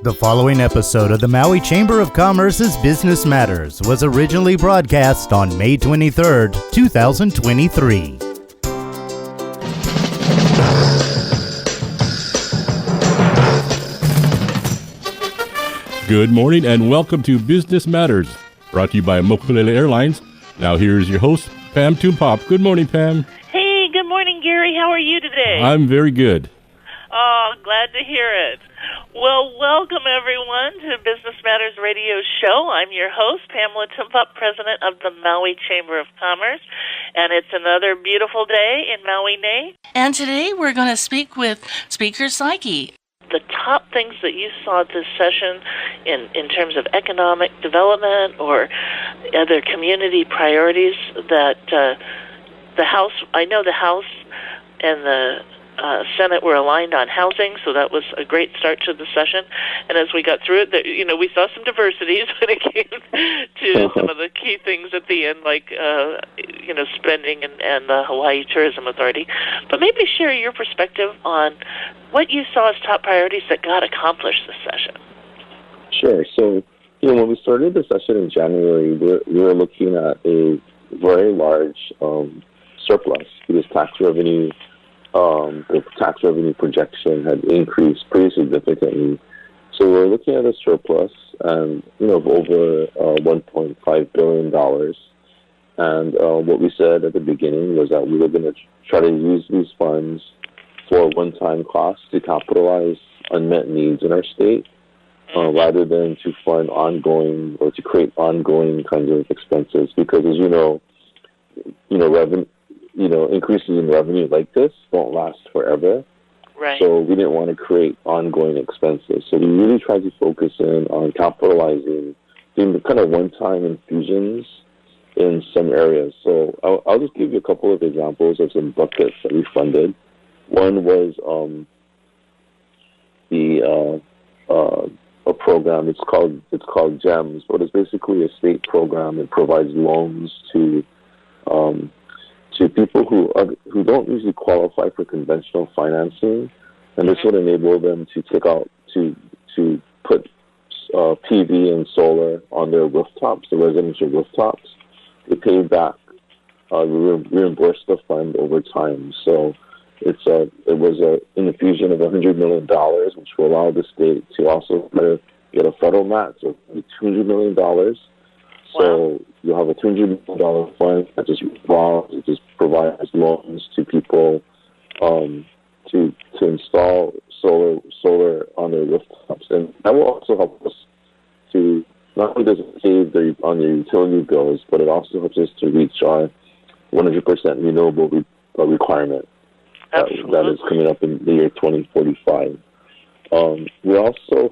The following episode of the Maui Chamber of Commerce's Business Matters was originally broadcast on May 23rd, 2023. Good morning and welcome to Business Matters, brought to you by Mokulele Airlines. Now here's your host, Pam Toompop. Good morning, Pam. Hey, good morning, Gary. How are you today? I'm very good. Oh, glad to hear it. Well, welcome everyone to Business Matters Radio Show. I'm your host, Pamela Toompop, president of the Maui Chamber of Commerce, and it's another beautiful day in Maui, Nate. And today we're going to speak with Speaker Saiki. The top things that you saw this session in terms of economic development or other community priorities that the House, I know the House and the Senate were aligned on housing, so that was a great start to the session. And as we got through it, we saw some diversities when it came to some of the key things at the end, like spending and the Hawaii Tourism Authority. But maybe share your perspective on what you saw as top priorities that got accomplished this session. Sure. So, when we started the session in January, we were looking at a very large surplus because the tax revenue projection had increased pretty significantly. So we're looking at a surplus and of over $1.5 billion. And what we said at the beginning was that we were going to try to use these funds for one-time costs to capitalize unmet needs in our state, rather than to fund ongoing or to create ongoing kinds of expenses. Because as increases in revenue like this won't last forever. Right. So we didn't want to create ongoing expenses. So we really tried to focus in on capitalizing, doing the kind of one-time infusions in some areas. So I'll just give you a couple of examples of some buckets that we funded. One was a program. It's called GEMS, but it's basically a state program. It provides loans to people who don't usually qualify for conventional financing, and this would enable them to put PV and solar on their rooftops, the residential rooftops. They pay back, reimburse the fund over time. So it was an infusion of $100 million, which will allow the state to also get a federal match of $200 million. So you'll have a $200 million fund that just provides loans to people to install solar on their rooftops, and that will also help us to not only does it save on their utility bills, but it also helps us to reach our 100% renewable requirement that is coming up in the year 2045. We're also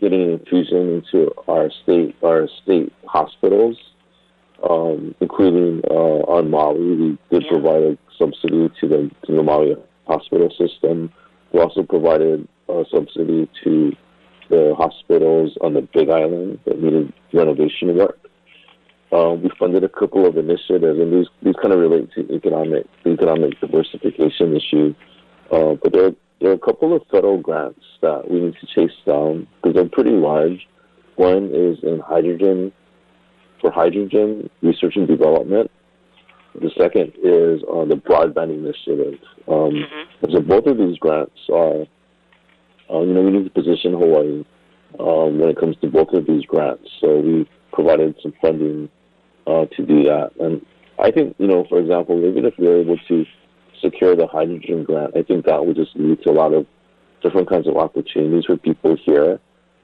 getting an infusion into our state hospitals, including on Maui. We did provide a subsidy to the Maui hospital system. We also provided a subsidy to the hospitals on the Big Island that needed renovation work. We funded a couple of initiatives, and these kind of relate to the economic diversification issue. But there are a couple of federal grants that we need to chase down because they're pretty large. One is in hydrogen research and development. The second is on the broadband initiative. So both of these grants are, we need to position Hawaii when it comes to both of these grants. So we provided some funding to do that. And I think, for example, even if we're able to secure the hydrogen grant, I think that would just lead to a lot of different kinds of opportunities for people here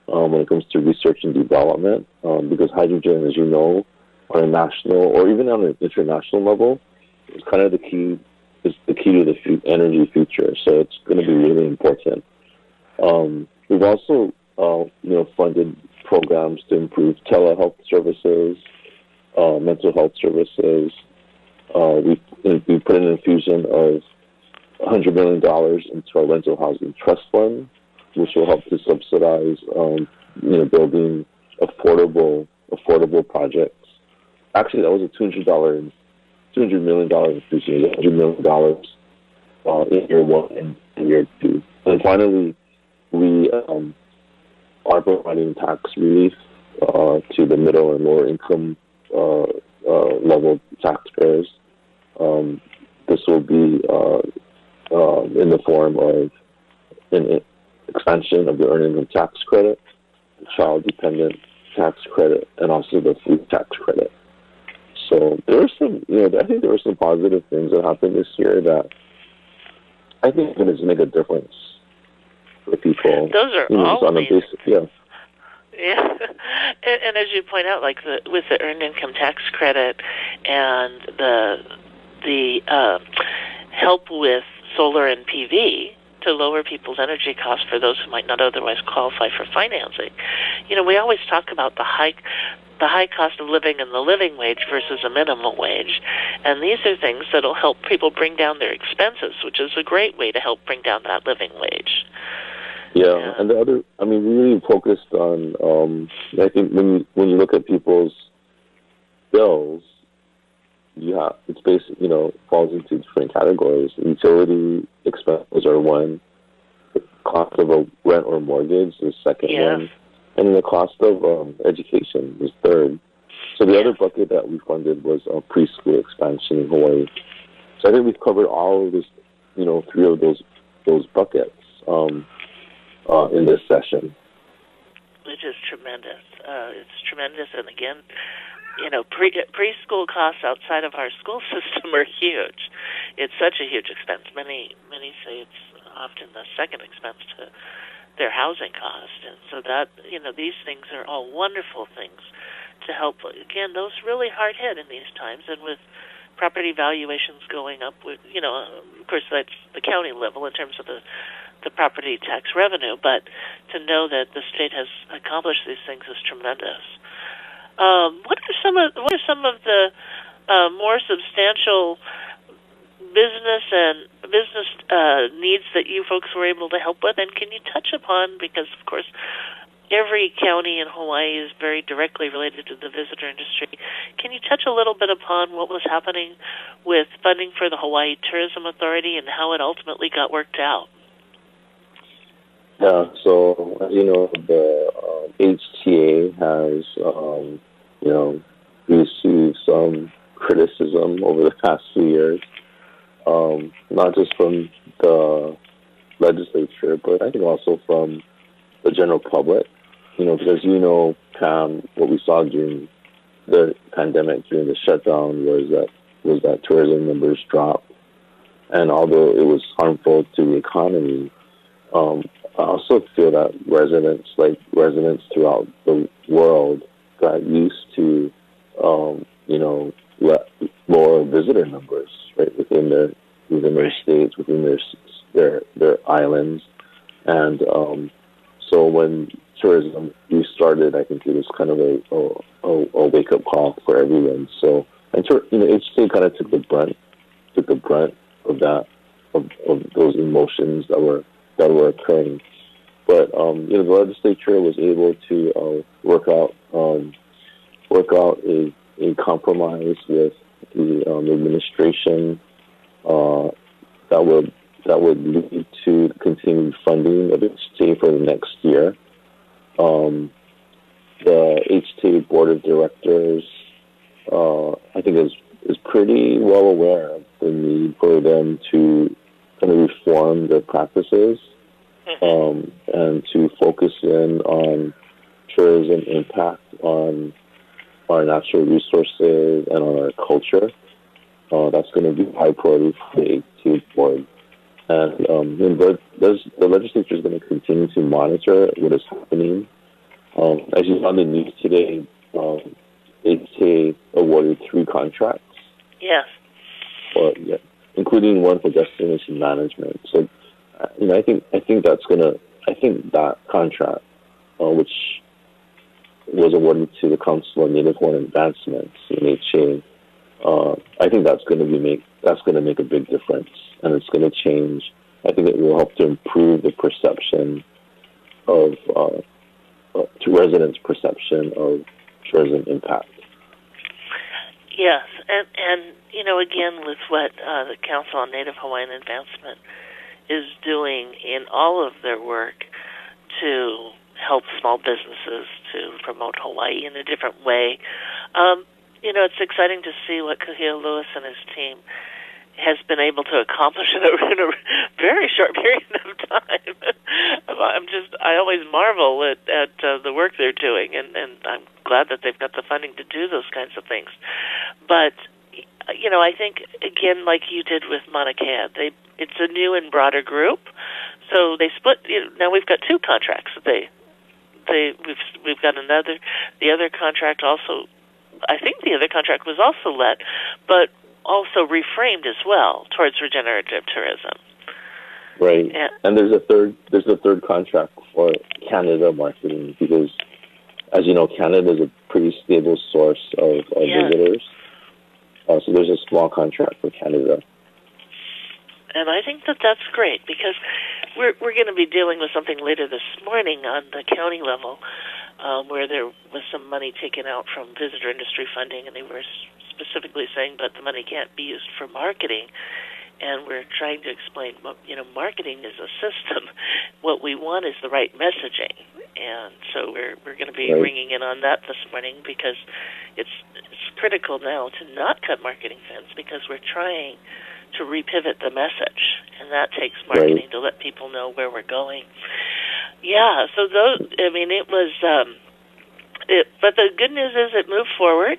when it comes to research and development, because hydrogen, as you know, on a national or even on an international level, is kind of the key to the energy future. So it's going to be really important. We've also, funded programs to improve telehealth services, mental health services. We put an infusion of $100 million into our rental housing trust fund, which will help to subsidize, building affordable projects. Actually, that was a $200 million infusion, $100 million in year one and in year two. And finally, we are providing tax relief to the middle and lower income level taxpayers. This will be in the form of an expansion of the earned income tax credit, the child dependent tax credit, and also the food tax credit. So there are some, I think there were some positive things that happened this year that I think are going to make a difference for people. Those are all on a amazing. yeah. Yeah, and as you point out, like with the earned income tax credit and the help with solar and PV to lower people's energy costs for those who might not otherwise qualify for financing. We always talk about the high cost of living and the living wage versus a minimum wage, and these are things that will help people bring down their expenses, which is a great way to help bring down that living wage. Yeah, and the other, we really focused on, I think when you look at people's bills, it's basically, falls into different categories. Utility expenses are one, the cost of a rent or mortgage is second one, and then the cost of education is third. So the other bucket that we funded was preschool expansion in Hawaii. So I think we've covered all of this, three of those buckets. In this session, which is tremendous. It's tremendous, and again, preschool costs outside of our school system are huge. It's such a huge expense. Many say it's often the second expense to their housing cost, and so that these things are all wonderful things to help. Again, those really hard hit in these times, and with property valuations going up, with of course that's the county level in terms of the property tax revenue, but to know that the state has accomplished these things is tremendous. What are some of the more substantial business needs that you folks were able to help with? And can you touch upon, because of course every county in Hawaii is very directly related to the visitor industry. Can you touch a little bit upon what was happening with funding for the Hawaii Tourism Authority and how it ultimately got worked out? Yeah, so as you know, the HTA has, received some criticism over the past few years, not just from the legislature, but I think also from the general public. Because Pam, what we saw during the pandemic, during the shutdown, was that tourism numbers dropped, and although it was harmful to the economy, I also feel that residents throughout the world got used to, lower visitor numbers, right, within their states, within their islands, and so when tourism restarted, I think it was kind of a wake up call for everyone. So, and HTA kind of took the brunt of that, of those emotions that were occurring. But the legislature was able to work out a compromise with the administration that would lead to continued funding of HTA for the next year. The HTA board of directors, I think, is pretty well aware of the need for them to kind of reform their practices. And to focus in on tourism impact on our natural resources and on our culture. That's going to be high priority for the HTA board. And the legislature is going to continue to monitor what is happening. As you saw in the news today, HTA awarded 3 contracts. Yes. Including one for destination management. So, I think that contract, which was awarded to the Council on Native Hawaiian Advancements, CNHA, I think that's going to make a big difference, and it's going to change. I think it will help to improve the perception of to residents' perception of tourism impact. Yes, and again, with what the Council on Native Hawaiian Advancement is doing in all of their work to help small businesses to promote Hawaii in a different way. It's exciting to see what Kahia Lewis and his team has been able to accomplish in a very short period of time. I always marvel at the work they're doing, and I'm glad that they've got the funding to do those kinds of things. But, I think, again, like you did with Mauna Kea, it's a new and broader group, so they split. Now we've got two contracts. We've got the other contract also. I think the other contract was also let, but also reframed as well towards regenerative tourism. Right. And there's a third contract for Canada marketing, because, as you know, Canada is a pretty stable source of visitors. So there's a small contract for Canada. And I think that's great, because we're going to be dealing with something later this morning on the county level, where there was some money taken out from visitor industry funding, and they were specifically saying that the money can't be used for marketing. And we're trying to explain, marketing is a system. What we want is the right messaging. And so we're going to be ringing in on that this morning, because it's critical now to not cut marketing funds, because we're trying to repivot the message, and that takes marketing to let people know where we're going. Yeah, so it was, but the good news is it moved forward,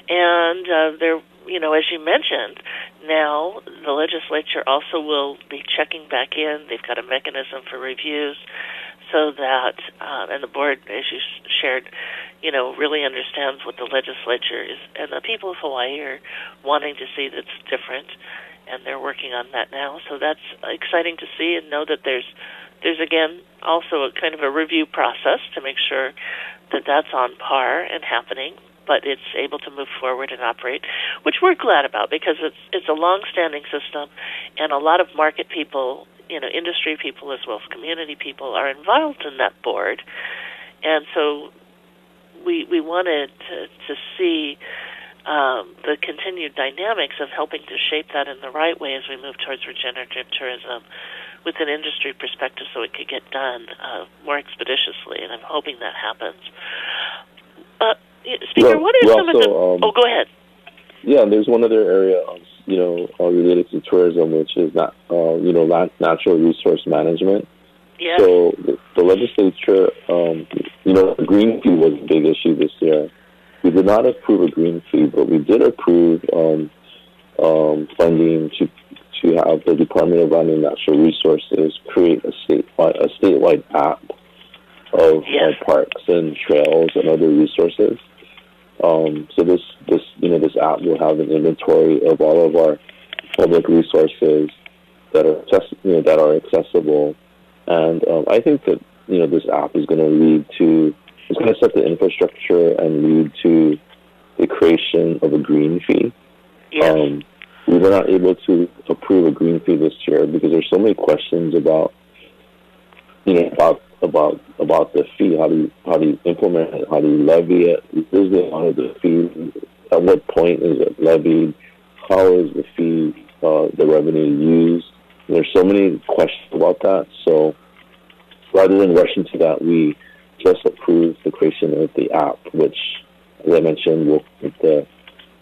and there, as you mentioned, now the legislature also will be checking back in. They've got a mechanism for reviews, so that, and the board, as you shared, really understands what the legislature is, and the people of Hawaii are wanting to see that's different, and they're working on that now. So that's exciting to see, and know that there's again also a kind of a review process to make sure that that's on par and happening, but it's able to move forward and operate, which we're glad about, because it's a long-standing system, and a lot of market people, industry people as well as community people are involved in that board, and so we wanted to see the continued dynamics of helping to shape that in the right way as we move towards regenerative tourism with an industry perspective, so it could get done more expeditiously, and I'm hoping that happens. Speaker, what are some of the... go ahead. Yeah, there's one other area, related to tourism, which is natural resource management. Yeah. So the legislature, the green fee was a big issue this year. We did not approve a green fee, but we did approve funding to have the Department of Land and Natural Resources create a statewide app of parks and trails and other resources. So this app will have an inventory of all of our public resources that are accessible, and I think that this app is going to lead to, it's going to set the infrastructure and lead to the creation of a green fee. Yes. We were not able to approve a green fee this year because there's so many questions about the fee. How do you implement it? How do you levy it? Is the amount of the fee? At what point is it levied? How is the fee, the revenue used? There's so many questions about that. So rather than rush into that, we just approved the creation of the app, which, as I mentioned, will create the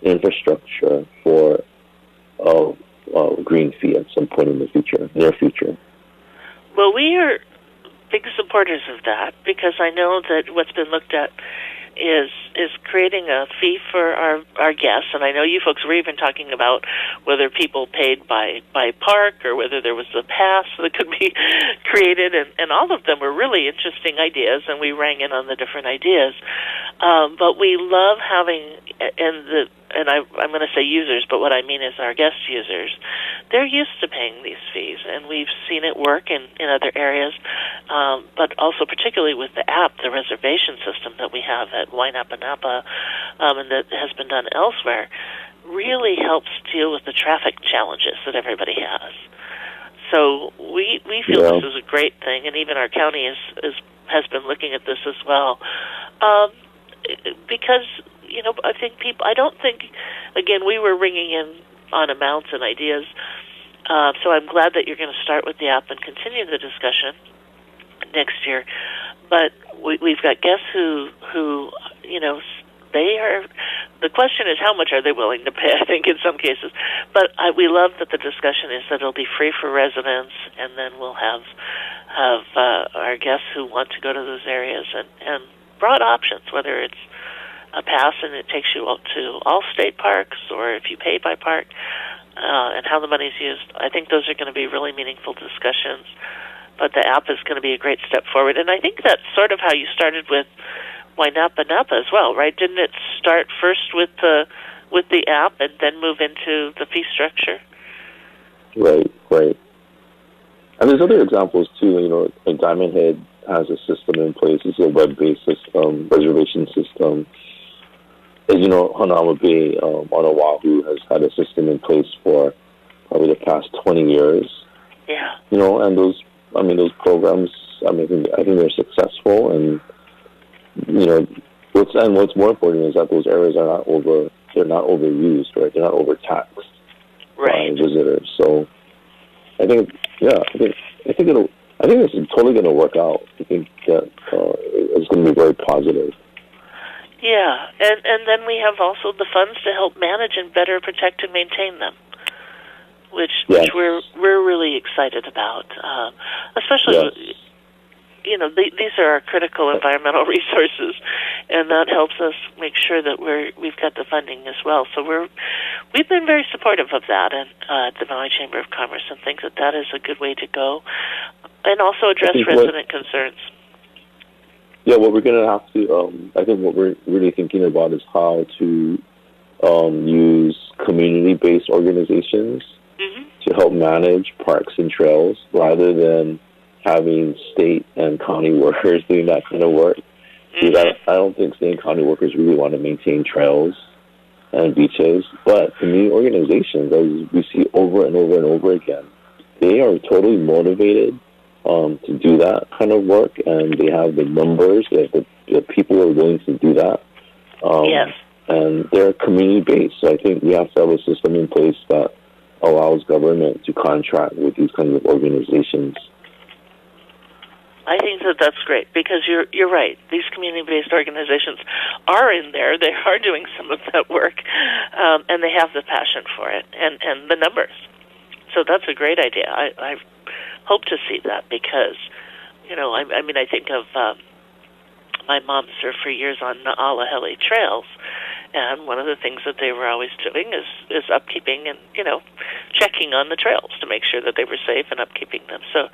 infrastructure for a green fee at some point in the future, near future. Well, we are big supporters of that, because I know that what's been looked at is creating a fee for our guests, and I know you folks were even talking about whether people paid by park or whether there was a pass that could be created, and all of them were really interesting ideas, and we rang in on the different ideas. But we love having, and I'm going to say users, but what I mean is our guest users. They're used to paying these fees, and we've seen it work in other areas, but also particularly with the app, the reservation system that we have at Wainapa Napa, and that has been done elsewhere, really helps deal with the traffic challenges that everybody has. So we feel this is a great thing, and even our county has been looking at this as well, because I don't think, again, we were ringing in on amounts and ideas, so I'm glad that you're going to start with the app and continue the discussion next year. But we've got guests who they are. The question is, how much are they willing to pay? I think in some cases, but we love that the discussion is that it'll be free for residents, and then we'll have our guests who want to go to those areas and broad options, whether it's a pass and it takes you up to all state parks, or if you pay by park, and how the money's used. I think those are going to be really meaningful discussions. But the app is going to be a great step forward, and I think that's sort of how you started with Napa as well, right? Didn't it start first with the app and then move into the fee structure? Right. And there's other examples too. Like Diamond Head has a system in place. It's a web-based system, reservation system. As you know, Hanauma Bay on Oahu has had a system in place for probably the past 20 years. Yeah. And those programs, I think they're successful, and what's more important is that those areas are they're not overused, right? They're not overtaxed by visitors. So I think it's totally going to work out. I think that it's going to be very positive. Yeah, and then we have also the funds to help manage and better protect and maintain them, which we're really excited about, especially. Yes. These are our critical environmental resources, and that helps us make sure that we've got the funding as well. So we've been very supportive of that at the Maui Chamber of Commerce, and think that is a good way to go, and also address resident concerns. Yeah, what we're going to have to, I think what we're really thinking about is how to use community-based organizations to help manage parks and trails rather than having state and county workers doing that kind of work. I don't think state and county workers really want to maintain trails and beaches, but community organizations, as we see over and over and over again, they are totally motivated to do that kind of work, and they have the numbers, the people who are willing to do that. Yes. And they're community-based, so I think we have to have a system in place that allows government to contract with these kinds of organizations. I think that's great, because you're right. These community-based organizations are in there. They are doing some of that work, and they have the passion for it and the numbers. So that's a great idea. I hope to see that, because, I think of my mom served for years on Na'alahele trails, and one of the things that they were always doing is upkeeping and, checking on the trails to make sure that they were safe and upkeeping them. So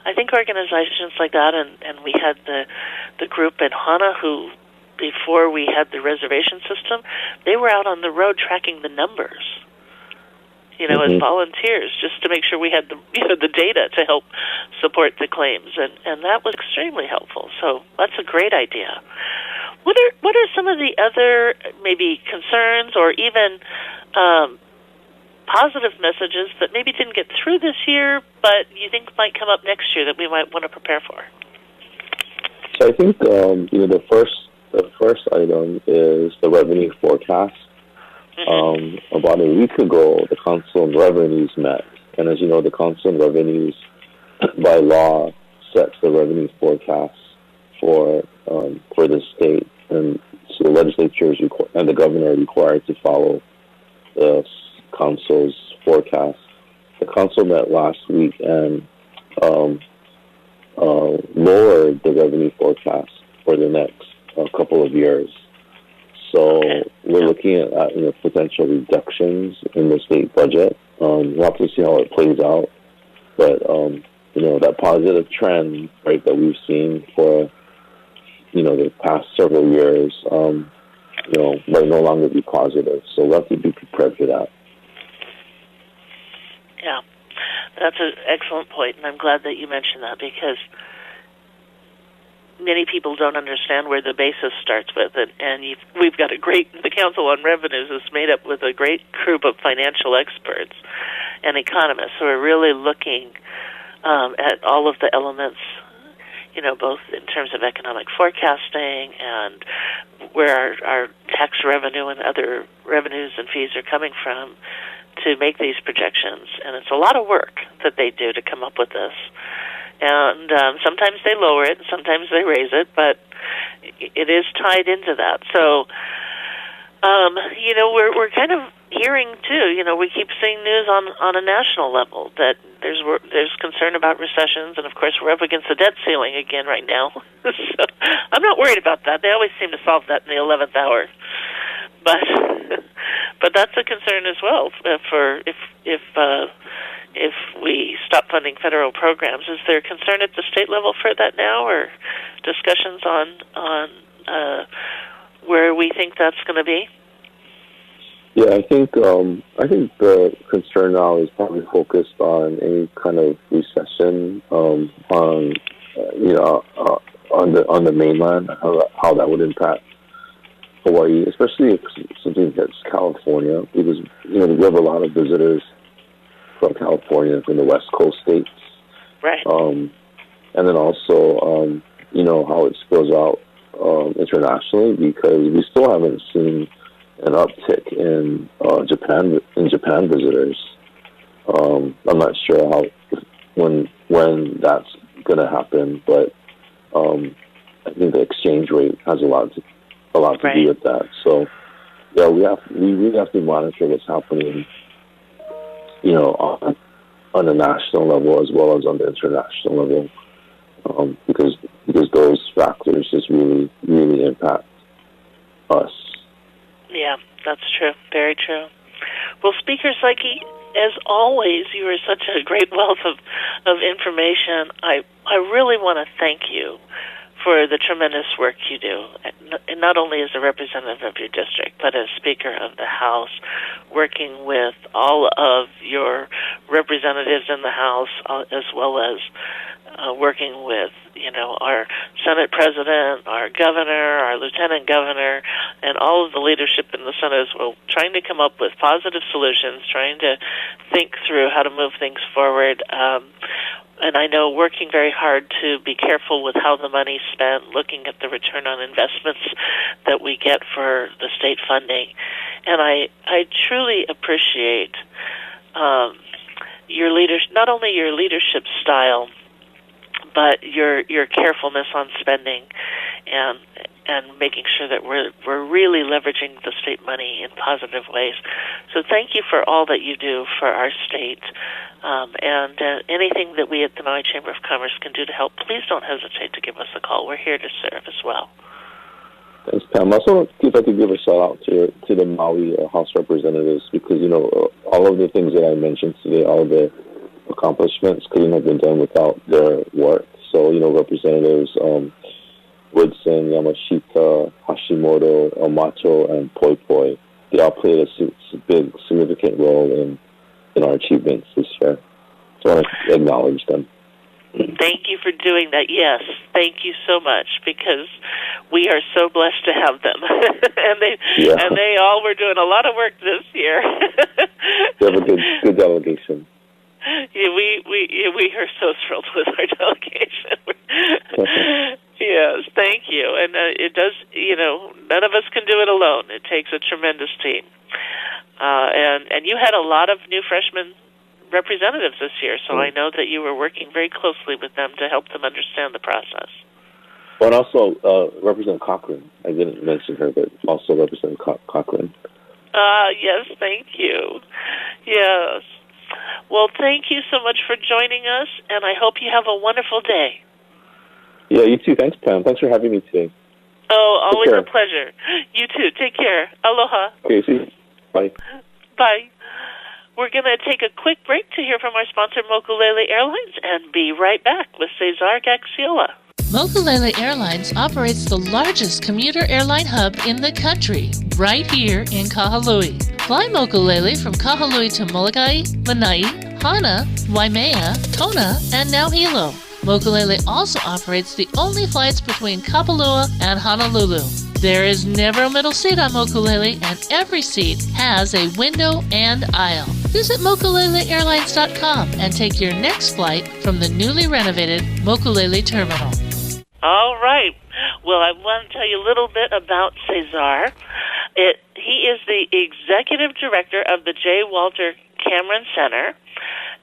I think organizations like that, and we had the group in Hana who, before we had the reservation system, they were out on the road tracking the numbers, as volunteers, just to make sure we had the data to help support the claims, and that was extremely helpful. So that's a great idea. What are some of the other maybe concerns or even positive messages that maybe didn't get through this year, but you think might come up next year that we might want to prepare for? So I think the first item is the revenue forecast. About a week ago, the Council on Revenues met, and as you know, the Council on Revenues, by law, sets the revenue forecast for the state, and so the legislature and the governor are required to follow the council's forecast. The council met last week and lowered the revenue forecast for the next couple of years. So we're looking at potential reductions in the state budget. We'll have to see how it plays out, but that positive trend, right, that we've seen for the past several years, might no longer be positive. So we'll have to be prepared for that. Yeah, that's an excellent point, and I'm glad that you mentioned that, because many people don't understand where the basis starts with, and we've got the Council on Revenues is made up with a great group of financial experts and economists who are really looking at all of the elements, both in terms of economic forecasting and where our tax revenue and other revenues and fees are coming from to make these projections. And it's a lot of work that they do to come up with this. And sometimes they lower it, sometimes they raise it, but it is tied into that. So, we're kind of hearing too. We keep seeing news on a national level that there's concern about recessions, and of course we're up against the debt ceiling again right now. So I'm not worried about that. They always seem to solve that in the 11th hour, but that's a concern as well. For if we stop funding federal programs, is there concern at the state level for that now, or discussions on where we think that's going to be? Yeah, I think the concern now is probably focused on any kind of recession on the mainland, how that would impact Hawaii, especially if something hits California, because we have a lot of visitors from California, from the West Coast states, right? And then also how it spills out internationally, because we still haven't seen an uptick in Japan visitors. I'm not sure when that's going to happen, but I think the exchange rate has a lot to do with that. So yeah, we really have to monitor what's happening, on the national level as well as on the international level, because those factors just really, really impact us. Yeah, that's true. Very true. Well, Speaker Saiki, as always, you are such a great wealth of information. I really want to thank you for the tremendous work you do, and not only as a representative of your district, but as Speaker of the House, working with all of your representatives in the House, as well as working with, our Senate President, our Governor, our Lieutenant Governor, and all of the leadership in the Senate as well, trying to come up with positive solutions, trying to think through how to move things forward. And I know working very hard to be careful with how the money's spent, looking at the return on investments that we get for the state funding. And I truly appreciate your leadership, not only your leadership style, but your carefulness on spending and making sure that we're really leveraging the state money in positive ways. So thank you for all that you do for our state. And anything that we at the Maui Chamber of Commerce can do to help, please don't hesitate to give us a call. We're here to serve as well. Thanks, Pam. I also want to see if I could give a shout-out to the Maui House representatives, because, all of the things that I mentioned today, all of the accomplishments couldn't have been done without their work. So, Representatives Woodson, Yamashita, Hashimoto, Macho, and Poi Poi, they all played a big, significant role in our achievements this year. So I want to acknowledge them. Thank you for doing that. Yes, thank you so much, because we are so blessed to have them, and they all were doing a lot of work this year. They have a good delegation. Yeah, we are so thrilled with our delegation. Yes, thank you. And it does, none of us can do it alone. It takes a tremendous team. And you had a lot of new freshman representatives this year, so I know that you were working very closely with them to help them understand the process. Well, and also Representative Cochran. I didn't mention her, but also Representative Cochran. Yes, thank you. Yes. Well, thank you so much for joining us, and I hope you have a wonderful day. Yeah, you too. Thanks, Pam. Thanks for having me today. Oh, always a pleasure. You too. Take care. Aloha. Okay, see you. Bye. Bye. We're going to take a quick break to hear from our sponsor, Mokulele Airlines, and be right back with Cesar Gaxiola. Mokulele Airlines operates the largest commuter airline hub in the country, right here in Kahului. Fly Mokulele from Kahului to Molokai, Lanai, Hana, Waimea, Kona, and now Hilo. Mokulele also operates the only flights between Kapalua and Honolulu. There is never a middle seat on Mokulele, and every seat has a window and aisle. Visit mokuleleairlines.com and take your next flight from the newly renovated Mokulele Terminal. All right. Well, I want to tell you a little bit about Cesar. He is the executive director of the J. Walter Cameron Center,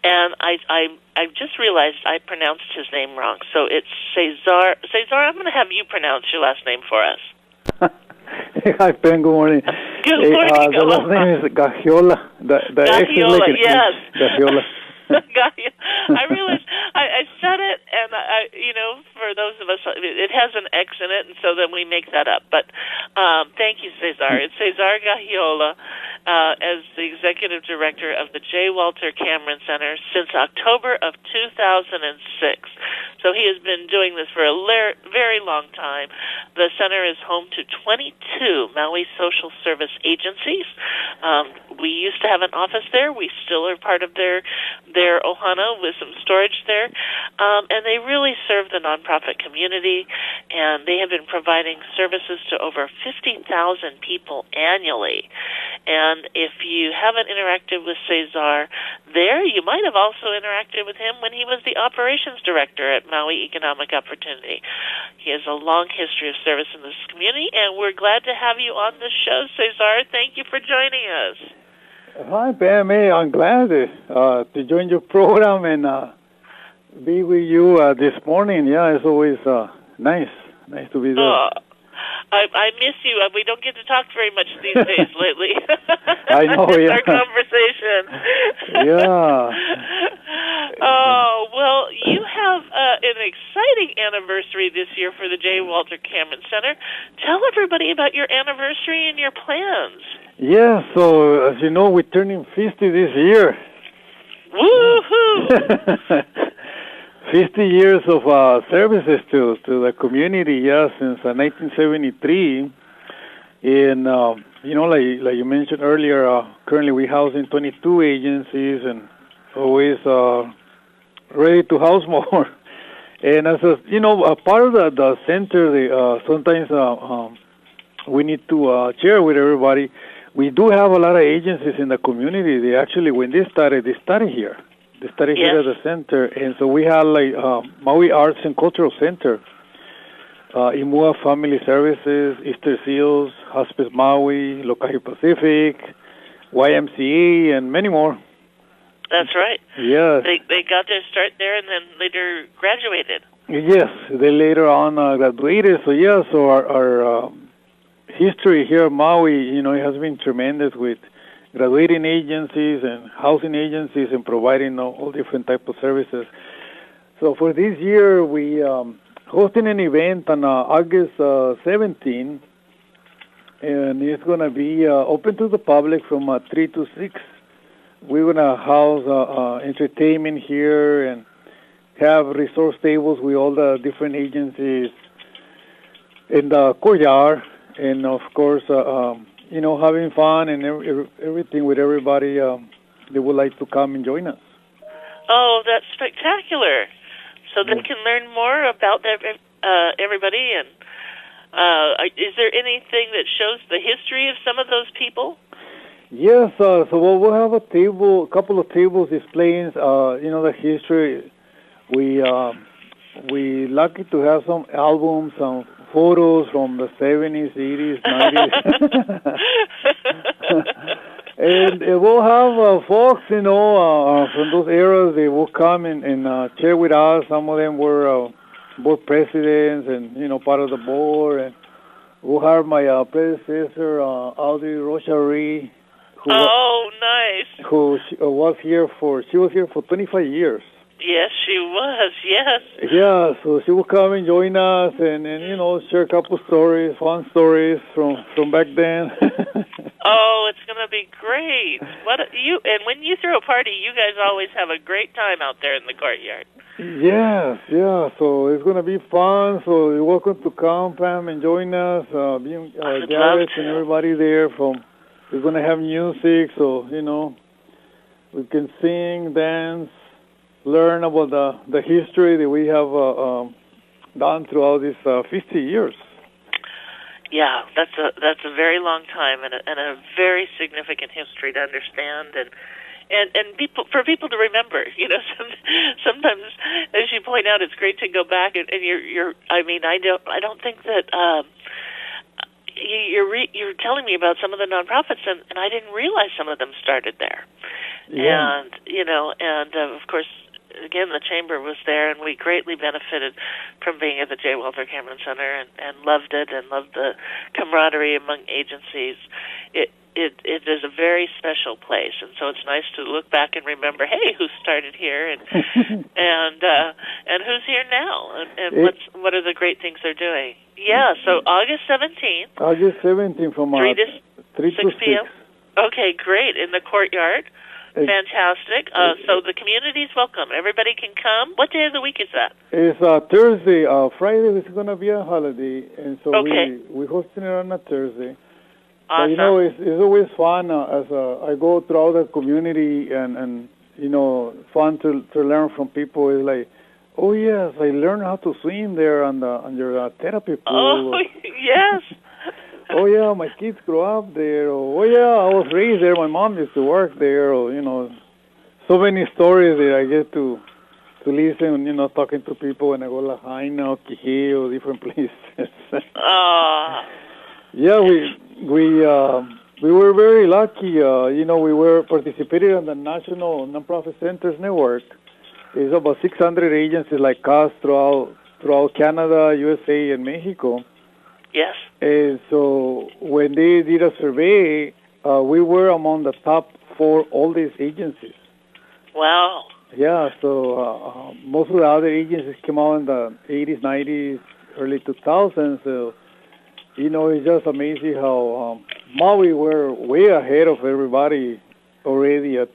And I just realized I pronounced his name wrong. So it's Cesar. Cesar, I'm going to have you pronounce your last name for us. Hi, Ben. Good morning. Good morning. The last name is Gaxiola. Gaxiola, yes. Gaxiola. I realized I said it, and for those of us, it has an X in it, and so then we make that up. But thank you, Cesar. It's Cesar Gaxiola, as the executive director of the J. Walter Cameron Center since October of 2006. So he has been doing this for a very long time. The center is home to 22 Maui social service agencies. We used to have an office there. We still are part of their ohana with some storage there. And they really serve the nonprofit community, and they have been providing services to over 50,000 people annually. And if you haven't interacted with Cesar there, you might have also interacted with him when he was the operations director at Maui Economic Opportunity. He has a long history of service in this community, and we're glad to have you on the show, Cesar. Thank you for joining us. Hi, Pam. I'm glad to join your program and be with you this morning. Yeah, it's always nice to be there. Oh, I miss you. We don't get to talk very much these days lately. I know, yeah. Our conversation. Yeah. Oh, well, you have an exciting anniversary this year for the J. Walter Cameron Center. Tell everybody about your anniversary and your plans. Yeah, so as you know, we're turning 50 this year. Woohoo! 50 years of services to the community, yeah, since 1973. And, like you mentioned earlier, currently we house in 22 agencies and always ready to house more. And as a part of the center, sometimes we need to share with everybody. We do have a lot of agencies in the community. They actually, when they started here. They started here at the center, and so we have Maui Arts and Cultural Center, Imua Family Services, Easter Seals, Hospice Maui, Lokahi Pacific, YMCA, and many more. That's right. Yes. They got their start there and then later graduated. Yes, they later on graduated. So so our history here at Maui, it has been tremendous with graduating agencies and housing agencies and providing all different types of services. So for this year, we hosting an event on August 17, and it's going to be open to the public from 3 to 6. We're going to house entertainment here and have resource tables with all the different agencies in the courtyard, and of course, having fun and everything with everybody they would like to come and join us. Oh, that's spectacular. So they can learn more about everybody. And is there anything that shows the history of some of those people? Yes, so we'll have a couple of tables displaying, the history. We lucky to have some albums, some photos from the 70s, 80s, 90s. And we'll have folks, from those eras. They will come and share with us. Some of them were board presidents and, part of the board. And we'll have my predecessor, Audrey Rochari. Nice. Who was here for 25 years. Yes, she was, yes. Yeah, so she will come and join us and share a couple stories, fun stories from back then. Oh, it's going to be great. And when you throw a party, you guys always have a great time out there in the courtyard. Yes, yeah, so it's going to be fun. So you're welcome to come, Pam, and join us. Garrett and everybody there. We're going to have music, so, we can sing, dance, learn about the history that we have done throughout these 50 years. Yeah, that's a very long time and a very significant history to understand and for people to remember. Sometimes, as you point out, it's great to go back and you're. I mean, I don't think that. You're telling me about some of the nonprofits, and I didn't realize some of them started there. Yeah. And, of course, again, the Chamber was there, and we greatly benefited from being at the J. Walter Cameron Center and loved it and loved the camaraderie among agencies. It is a very special place, and so it's nice to look back and remember, hey, who started here, and and who's here now, and what are the great things they're doing. Yeah, so August 17th. August 17th from 3 to 6 p.m. Okay, great, in the courtyard. Fantastic. So the community's welcome. Everybody can come. What day of the week is that? It's Thursday. Friday is going to be a holiday, and so we're hosting it on a Thursday. Awesome. But, it's always fun as I go throughout the community, and fun to learn from people. It's like, oh yes, I learned how to swim there on your therapy pool. Oh yes. Oh yeah, my kids grow up there. Oh yeah, I was raised there. My mom used to work there. Or so many stories that I get to listen. Talking to people when I go Lahaina or Kihei or different places. Yeah, we were very lucky. We were participating in the National Nonprofit Centers Network. It's about 600 agencies like us throughout Canada, USA, and Mexico. Yes. And so when they did a survey, we were among the top 4 oldest agencies. Wow. Yeah, so most of the other agencies came out in the 80s, 90s, early 2000s. So, it's just amazing how Maui were way ahead of everybody already at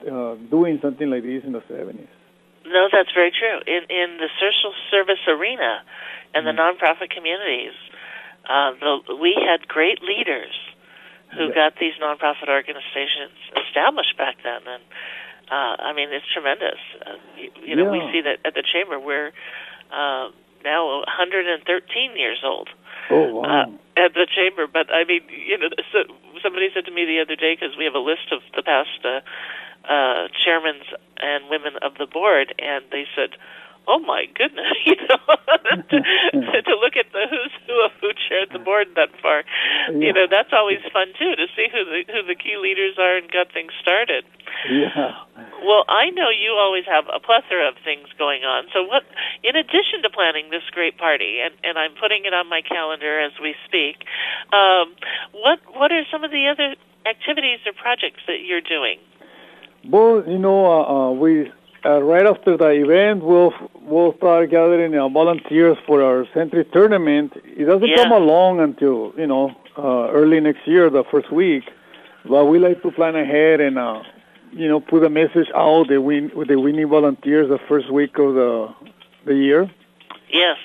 doing something like this in the 70s. No, that's very true. In the social service arena and the nonprofit communities, we had great leaders who got these nonprofit organizations established back then, and it's tremendous. We see that at the Chamber. We're now 113 years old. Oh, wow. At the Chamber, but so somebody said to me the other day, because we have a list of the past chairmen and women of the board, and they said, oh my goodness, to look at the who's who of who chaired the board that far, that's always fun too, to see who the key leaders are and got things started. Yeah. Well, I know you always have a plethora of things going on. So what, in addition to planning this great party, and I'm putting it on my calendar as we speak, what are some of the other activities or projects that you're doing? Well, we right after the event, we'll start gathering volunteers for our Century Tournament. It doesn't come along until early next year, the first week. But we like to plan ahead and put a message out that we need volunteers the first week of the year. Yes.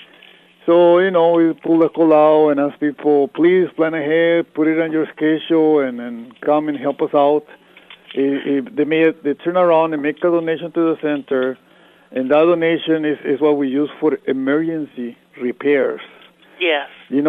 So we pull the call out and ask people, please plan ahead, put it on your schedule, and come and help us out. If they turn around and make a donation to the center, and that donation is what we use for emergency repairs. Yes. We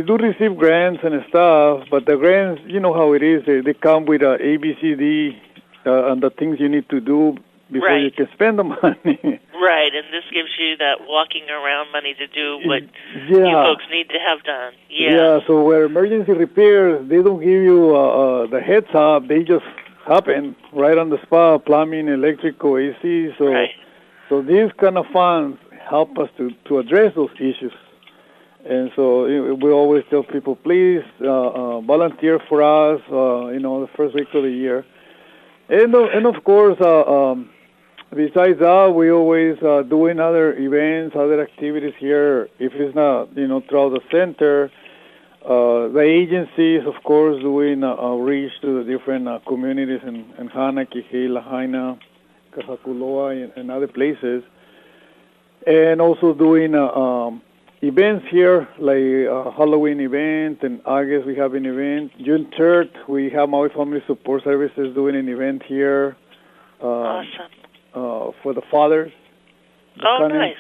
do receive grants and stuff, but the grants, how it is, they come with a ABCD and the things you need to do before you can spend the money. Right, and this gives you that walking around money to do what you folks need to have done. Yeah, so where emergency repairs, they don't give you the heads up, they just happen right on the spot, plumbing, electrical, AC. So these kind of funds help us to address those issues. And so we always tell people, please volunteer for us, the first week of the year. And of course, besides that, we always doing other events, other activities here. If it's not, throughout the center, the agencies, of course, doing outreach to the different communities in Hana, Kihei, Lahaina, Kahakuloa, and other places. And also doing events here, like a Halloween event. In August, we have an event. June 3rd, we have Maui Family Support Services doing an event here. Awesome. For the fathers. Nice.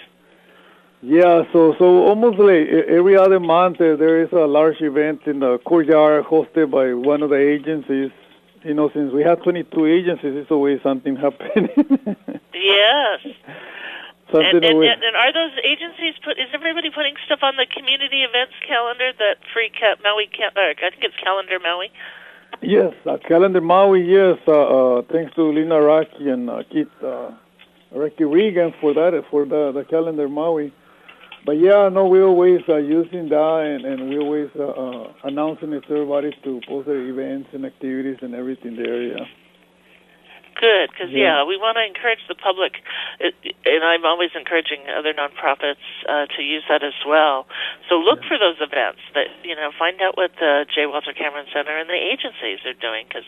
Yeah, so almost like every other month there is a large event in the courtyard hosted by one of the agencies. Since we have 22 agencies, it's always something happening. Yes. And are those agencies is everybody putting stuff on the community events calendar, that free Maui, I think it's Calendar Maui? Yes, Calendar Maui, yes. Thanks to Lina Raki and Keith Raki Regan for the Calendar Maui. But yeah, no, we always using that, and we always announcing it to everybody to post their events and activities and everything there, yeah. Good, because we want to encourage the public, and I'm always encouraging other nonprofits to use that as well. So look for those events. Find out what the J. Walter Cameron Center and the agencies are doing, because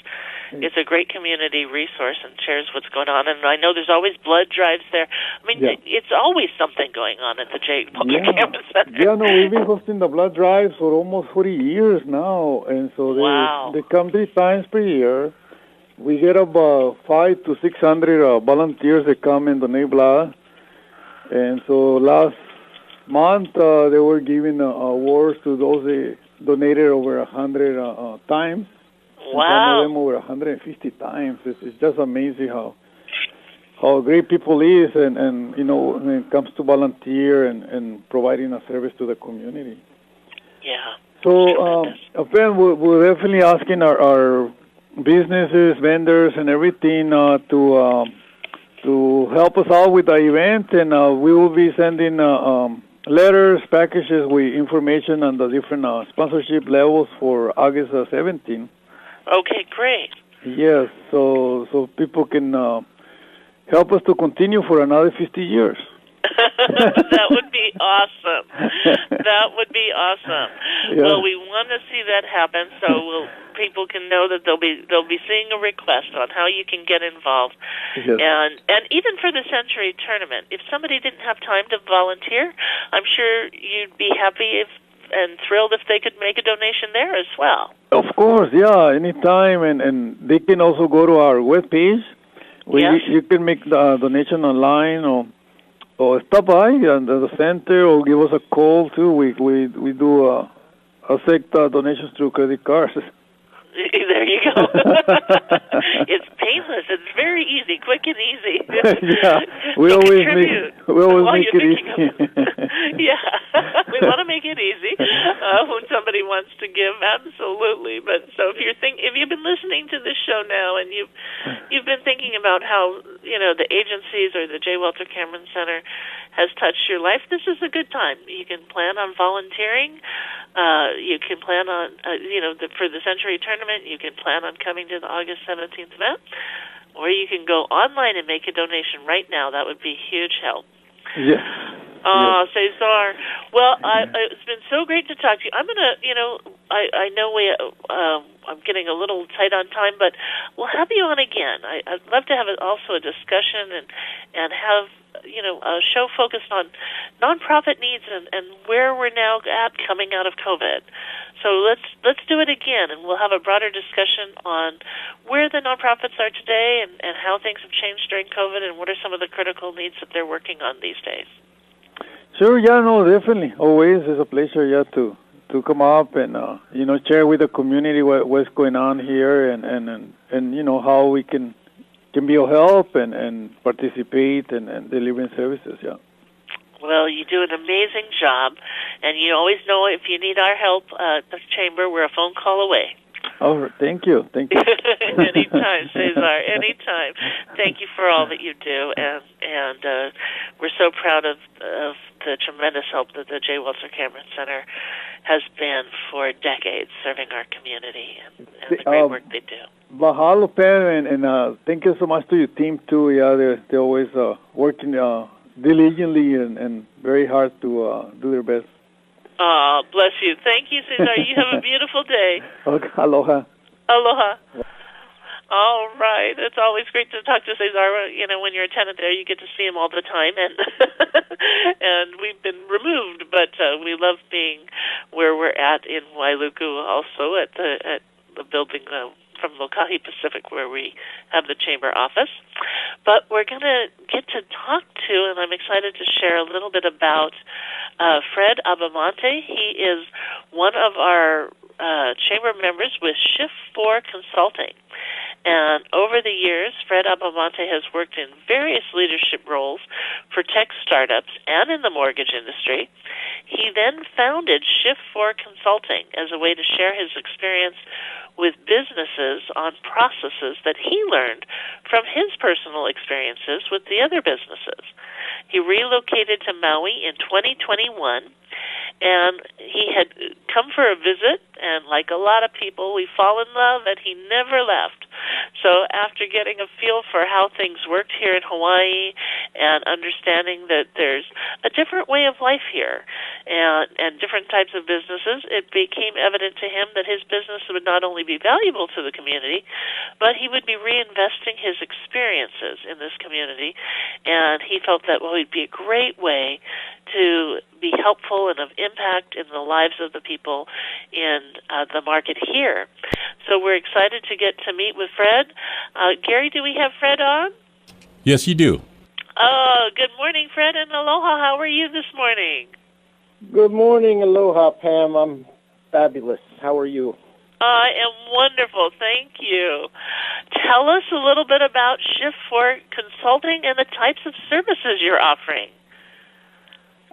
it's a great community resource and shares what's going on. And I know there's always blood drives there. I mean, it's always something going on at the J. Walter Cameron Center. Yeah, no, we've been hosting the blood drives for almost 40 years now, and so they come 3 times per year. We get about 500 to 600 volunteers that come and donate blood. And so last month they were giving awards to those that donated over 100 times. Wow! And some of them over 150 times. It's just amazing how great people is, and when it comes to volunteer and providing a service to the community. Yeah. So, we're definitely asking our businesses, vendors, and everything to help us out with the event, and we will be sending letters, packages with information on the different sponsorship levels for August 17th. Okay, great. Yes, so people can help us to continue for another 50 years. That would be awesome. That would be awesome. Yeah. Well, we want to see that happen, so people can know that they'll be seeing a request on how you can get involved. Yes. And even for the Century Tournament, if somebody didn't have time to volunteer, I'm sure you'd be happy and thrilled if they could make a donation there as well. Of course, yeah, anytime, and they can also go to our webpage. You can make the donation online or stop by at the center or give us a call too. We do accept donations through credit cards. There you go. It's painless. It's very easy, quick and easy. Yeah, we always make it easy. Yeah, we want to make it easy when somebody wants to give. Absolutely. But so if you've been listening to this show now and you've been thinking about how the agencies or the J. Walter Cameron Center has touched your life, this is a good time. You can plan on volunteering. You can plan on for the Century Tournament. You can plan on coming to the August 17th event, or you can go online and make a donation right now. That would be huge help. Yes. Cesar. Well, it's been so great to talk to you. I'm gonna, I know I'm getting a little tight on time, but we'll have you on again. I'd love to have also a discussion and have a show focused on nonprofit needs and where we're now at coming out of COVID. So let's do it again, and we'll have a broader discussion on where the nonprofits are today and how things have changed during COVID and what are some of the critical needs that they're working on these days. Sure, yeah, no, definitely. Always is a pleasure, yeah, to come up and share with the community what's going on here and how we can be of help and participate and delivering services, yeah. Well, you do an amazing job, and you always know if you need our help at the Chamber, we're a phone call away. Oh, thank you. Anytime, Cesar, anytime. Thank you for all that you do, and we're so proud of the tremendous help that the J. Walter Cameron Center has been for decades serving our community and the great work they do. Mahalo, Pam, and thank you so much to your team, too. Yeah, they're always working diligently and very hard to do their best. Oh, bless you. Thank you, Cesar. You have a beautiful day. Okay, aloha. Aloha. All right. It's always great to talk to Cesar. When you're a tenant there, you get to see him all the time, and and we've been removed, but we love being where we're at in Wailuku, also at the building from Lokahi Pacific, where we have the chamber office. But we're going to get to talk to, and I'm excited to share a little bit about Fred Abbamonte. He is one of our chamber members with Shift 4 Consulting. And over the years, Fred Abbamonte has worked in various leadership roles for tech startups and in the mortgage industry. He then founded Shift4 Consulting as a way to share his experience with businesses on processes that he learned from his personal experiences with the other businesses. He relocated to Maui in 2021, and he had come for a visit, and like a lot of people, we fall in love, and he never left. So after getting a feel for how things worked here in Hawaii and understanding that there's a different way of life here and different types of businesses, it became evident to him that his business would not only be valuable to the community, but he would be reinvesting his experiences in this community, and he felt that would be a great way to be helpful and of impact in the lives of the people in the market here. So we're excited to get to meet with Fred. Gary, do we have Fred on? Yes, you do. Oh, good morning, Fred, and aloha. How are you this morning? Good morning, aloha, Pam. I'm fabulous. How are you? I am wonderful, thank you. Tell us a little bit about Shift4 Consulting and the types of services you're offering.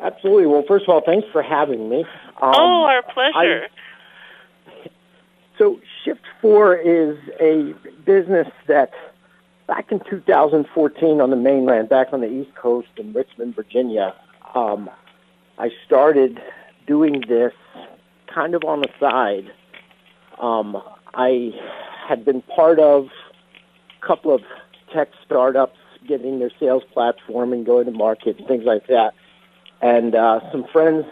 Absolutely. Well, first of all, thanks for having me. Our pleasure. So Shift4 is a business that back in 2014 on the mainland, back on the East Coast in Richmond, Virginia, I started doing this kind of on the side. I had been part of a couple of tech startups getting their sales platform and going to market and things like that. And some friends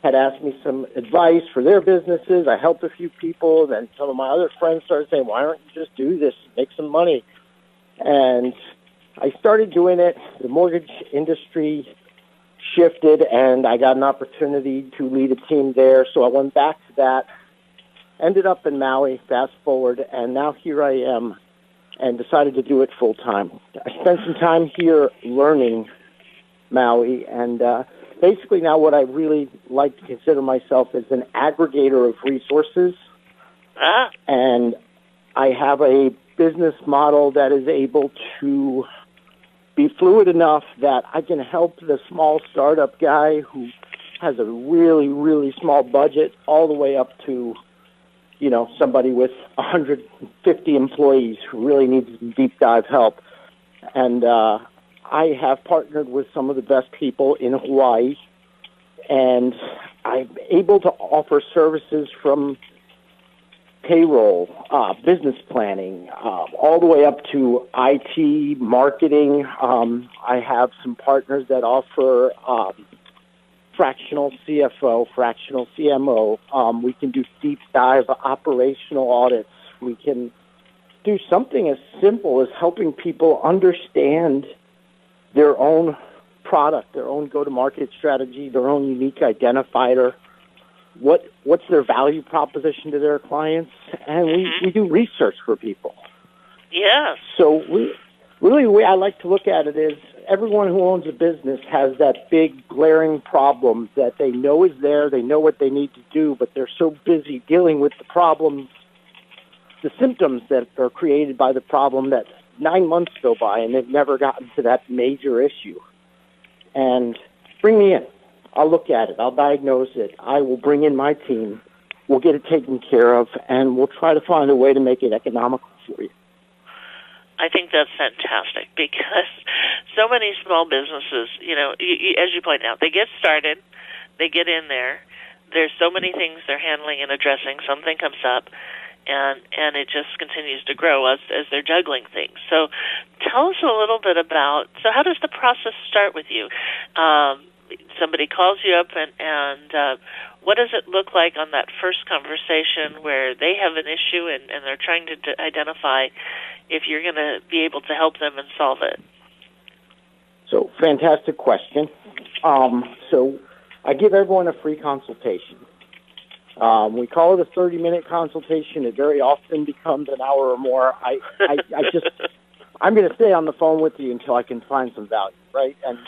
had asked me some advice for their businesses. I helped a few people. Then some of my other friends started saying, why don't you just do this, make some money? And I started doing it. The mortgage industry shifted, and I got an opportunity to lead a team there. So I went back to that, ended up in Maui, fast forward, and now here I am, and decided to do it full time. I spent some time here learning Maui, and basically now what I really like to consider myself as an aggregator of resources. And I have a business model that is able to be fluid enough that I can help the small startup guy who has a really, really small budget all the way up to, you know, somebody with 150 employees who really needs deep dive help. And I have partnered with some of the best people in Hawaii, and I'm able to offer services from payroll, business planning, all the way up to IT, marketing. I have some partners that offer fractional CFO, fractional CMO. We can do deep dive operational audits. We can do something as simple as helping people understand their own product, their own go-to-market strategy, their own unique identifier, what's their value proposition to their clients, and we do research for people. Yes. So really the way I like to look at it is everyone who owns a business has that big glaring problem that they know is there, they know what they need to do, but they're so busy dealing with the problems, the symptoms that are created by the problem that 9 months go by and they've never gotten to that major issue. And bring me in. I'll look at it. I'll diagnose it. I will bring in my team. We'll get it taken care of, and we'll try to find a way to make it economical for you. I think that's fantastic because so many small businesses, you know, as you point out, they get started, they get in there. There's so many things they're handling and addressing. Something comes up, and it just continues to grow as they're juggling things. So tell us a little bit about, so how does the process start with you? Somebody calls you up, and what does it look like on that first conversation where they have an issue and they're trying to identify if you're going to be able to help them and solve it? So, fantastic question. So I give everyone a free consultation. We call it a 30-minute consultation. It very often becomes an hour or more. I'm going to stay on the phone with you until I can find some value, right? And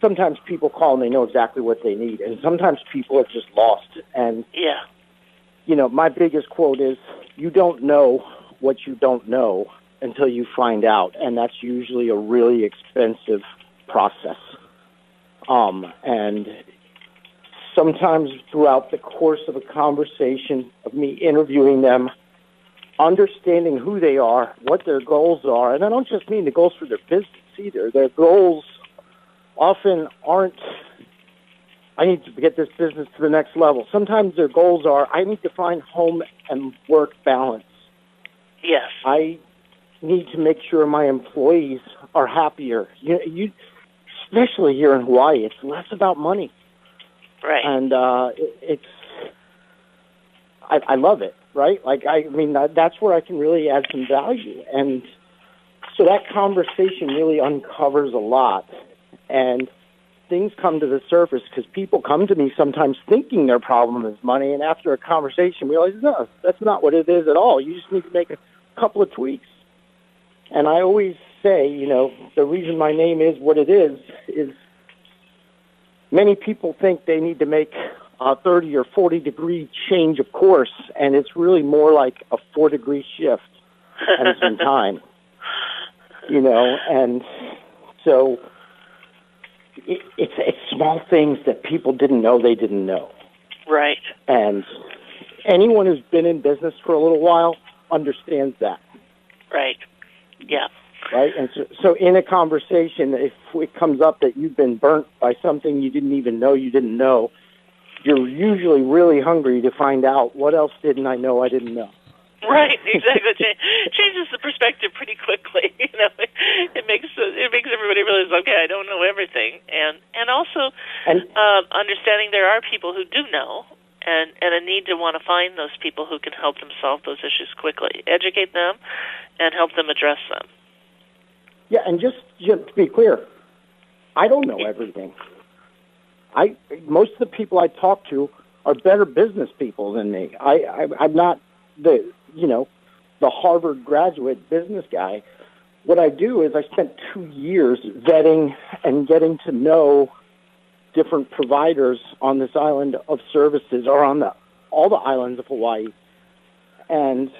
sometimes people call and they know exactly what they need, and sometimes people are just lost. And, yeah, you know, my biggest quote is, you don't know what you don't know until you find out, and that's usually a really expensive process. And sometimes throughout the course of a conversation, of me interviewing them, understanding who they are, what their goals are, and I don't just mean the goals for their business either. Their goals often aren't, I need to get this business to the next level. Sometimes their goals are, I need to find home and work balance. Yes. I need to make sure my employees are happier. Especially here in Hawaii, it's less about money. Right. And I love it, right? That's where I can really add some value. And so that conversation really uncovers a lot. And things come to the surface because people come to me sometimes thinking their problem is money, and after a conversation realize, no, that's not what it is at all. You just need to make a couple of tweaks. And I always say, the reason my name is what it is many people think they need to make a 30 or 40 degree change of course, and it's really more like a 4-degree shift and some time, and so it's small things that people didn't know they didn't know. Right. And anyone who's been in business for a little while understands that. Right. Yeah. Right? And so in a conversation, if it comes up that you've been burnt by something you didn't even know you didn't know, you're usually really hungry to find out, what else didn't I know I didn't know? Right, exactly. Changes the perspective pretty quickly. It makes everybody realize, okay, I don't know everything, and also understanding there are people who do know, and a need to want to find those people who can help them solve those issues quickly, educate them, and help them address them. Yeah, and just to be clear, I don't know everything. Most of the people I talk to are better business people than me. I'm not the Harvard graduate business guy. What I do is I spent 2 years vetting and getting to know different providers on this island of services, or on all the islands of Hawaii. And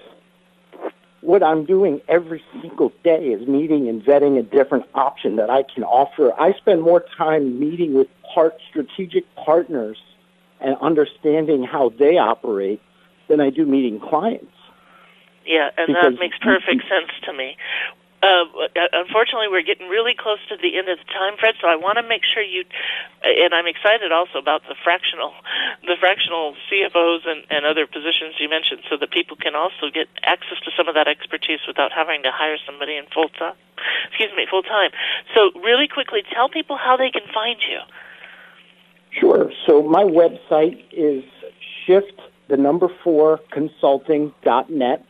what I'm doing every single day is meeting and vetting a different option that I can offer. I spend more time meeting with strategic partners and understanding how they operate than I do meeting clients. Yeah, and that makes perfect sense to me. Unfortunately, we're getting really close to the end of the time, Fred, so I want to make sure and I'm excited also about the fractional CFOs and other positions you mentioned, so that people can also get access to some of that expertise without having to hire somebody in full time. So really quickly, tell people how they can find you. Sure. So my website is shift4consulting.net.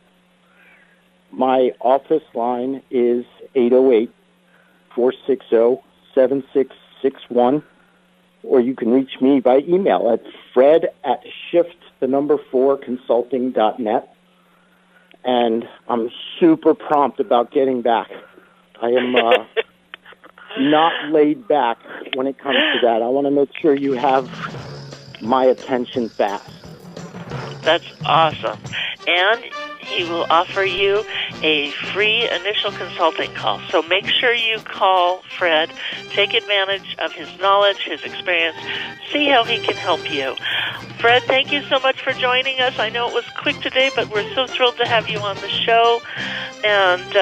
My office line is 808-460-7661, or you can reach me by email at fred@shift4consulting.net. And I'm super prompt about getting back. I am not laid back when it comes to that. I want to make sure you have my attention fast. That's awesome. And he will offer you a free initial consulting call. So make sure you call Fred. Take advantage of his knowledge, his experience. See how he can help you. Fred, thank you so much for joining us. I know it was quick today, but we're so thrilled to have you on the show. And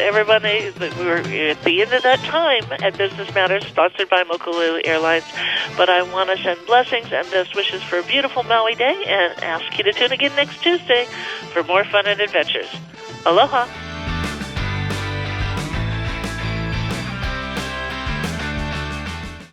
everybody, we're at the end of that time at Business Matters, sponsored by Mokulele Airlines. But I want to send blessings and best wishes for a beautiful Maui day, and ask you to tune again next Tuesday for more fun and adventures. Aloha.